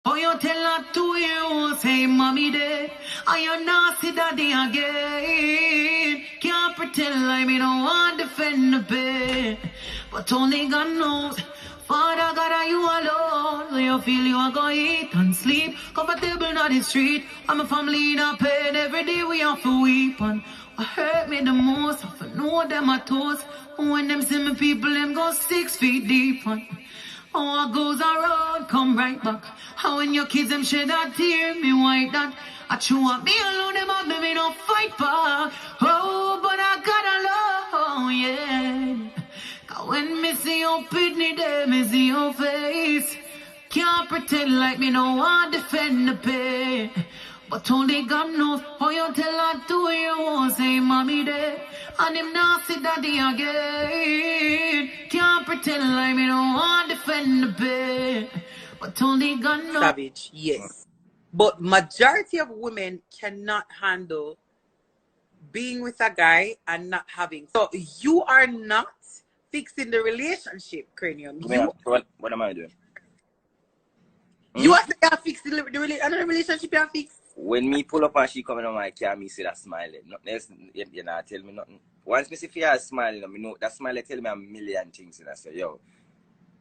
Oh, you tell her to you, say mommy dead, and you not see daddy again. Can't pretend like me don't want to defend the bed, but only God knows. Father God, are you alone? So you feel you are going to eat and sleep comfortable on the street. I'm a family in a pain every day we have to weep. And what hurt me the most, I know them are toes. When them see me people, them go 6 feet deep. And oh, what goes around, come right back. How when your kids them shed a tear, me white that. I chew up me alone, them up, me no fight back. Oh, but I got alone, yeah. Cause when me see your pitney there, me see your face. Can't pretend like me no want defend the pay. But only God knows how you tell her to you, say mommy there. And him not see daddy again. Can't pretend like me don't want defend the bed. But only God knows. Savage, yes. But majority of women cannot handle being with a guy and not having. So you are not fixing the relationship, Kranium. What am I doing? Hmm? You are fixing the relationship you are fixed. When me pull up and she coming on my car, me see that smiling. Nothing else, you know, tell me nothing. Once me see her smiling, me know that smile tell me a million things. And I say, yo,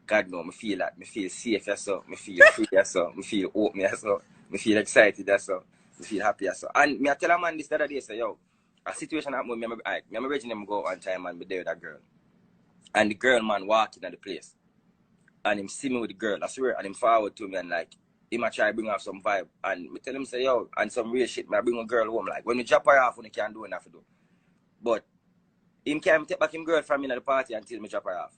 God no, me feel that, me feel safe as so, me feel free as so, me feel open as so, me feel excited as so, me feel happy as so. And me I tell a man this the other day, say, yo, a situation happened with me, I remember them go one time and be there with a girl. And the girl man walking at the place. And him see me with the girl, I swear, and him forward to me and like, he might try to bring off some vibe. And me tell him, say, yo, and some real shit, me I bring a girl home. Like, when we drop her off, when he can't do enough to do. But, him can't take back him girl from me at the party until me drop her off.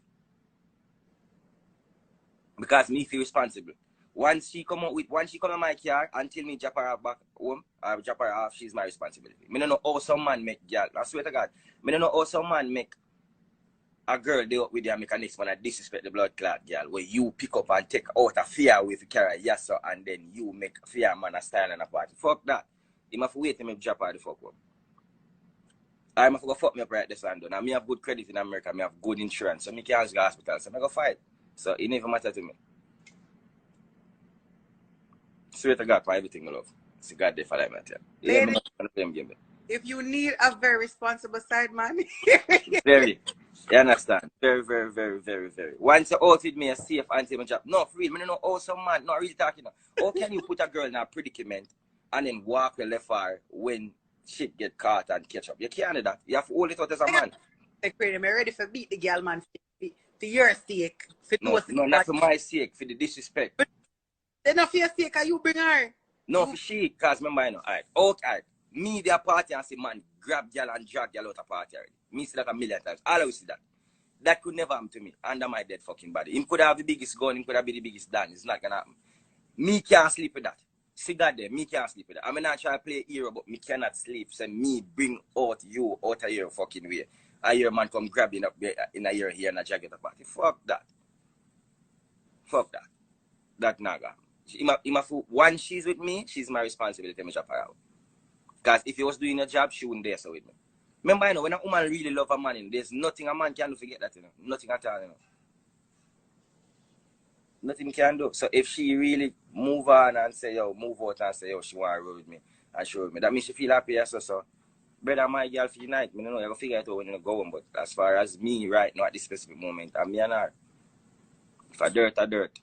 Because me feel responsible. Once she come in my car, until me drop her off back home, I drop her off, she's my responsibility. Me don't know how some man make, girl, I swear to God, me don't know how some man make a girl deal with their mechanics when I disrespect the blood clot girl, where you pick up and take out a fear with the carry, yes sir, and then you make fear man a style and a party. Fuck that. You must wait till me drop her the fuck up. I must go fuck me up right this and done. And me have good credit in America, me have good insurance, so me can't go to the hospital, so I go fight. So it never matter to me. Swear to God for everything, my love. It's God there for that matter. If you need a very responsible side man. Very. You understand? Very, very, very, very, very. Once you out with me, a safe until my job. No, for real, I don't know how some man, not really talking now. How can you put a girl in a predicament and then walk the left far when shit get caught and catch up? You can't do that. You have to hold it out as a man. I'm ready for beat the girl, man, for your sake. No, not for my sake, for the disrespect. But then not for your sake, can you bring her? No, for she, because remember, I know, alright, me there party and say, man, grab girl and drag girl out of party already. Me see that a million times. I always see that. That could never happen to me under my dead fucking body. Him could have the biggest gun, him could have be the biggest dance. It's not gonna happen. Me can't sleep with that. See that there, me can't sleep with that. I mean, I try to play hero, but me cannot sleep. So me bring out you out of your fucking way. And your man come grab you up in a year here and a jacket of party. Fuck that. Fuck that. That naga. Once she's with me, she's my responsibility to drop her out. Because if he was doing a job, she wouldn't dare so with me. Remember, you know, when a woman really love a man, there's nothing a man can do to forget that, you know. Nothing at all, you know. Nothing can do. So if she really move on and say, yo, move out and say, yo, she want to roll with me and show with me, that means she feel happy as so. Brother, my girl for unite. I don't know, you have to figure it out when you go home. But as far as me right now at this specific moment, I'm me and her. If I dirt, I dirt.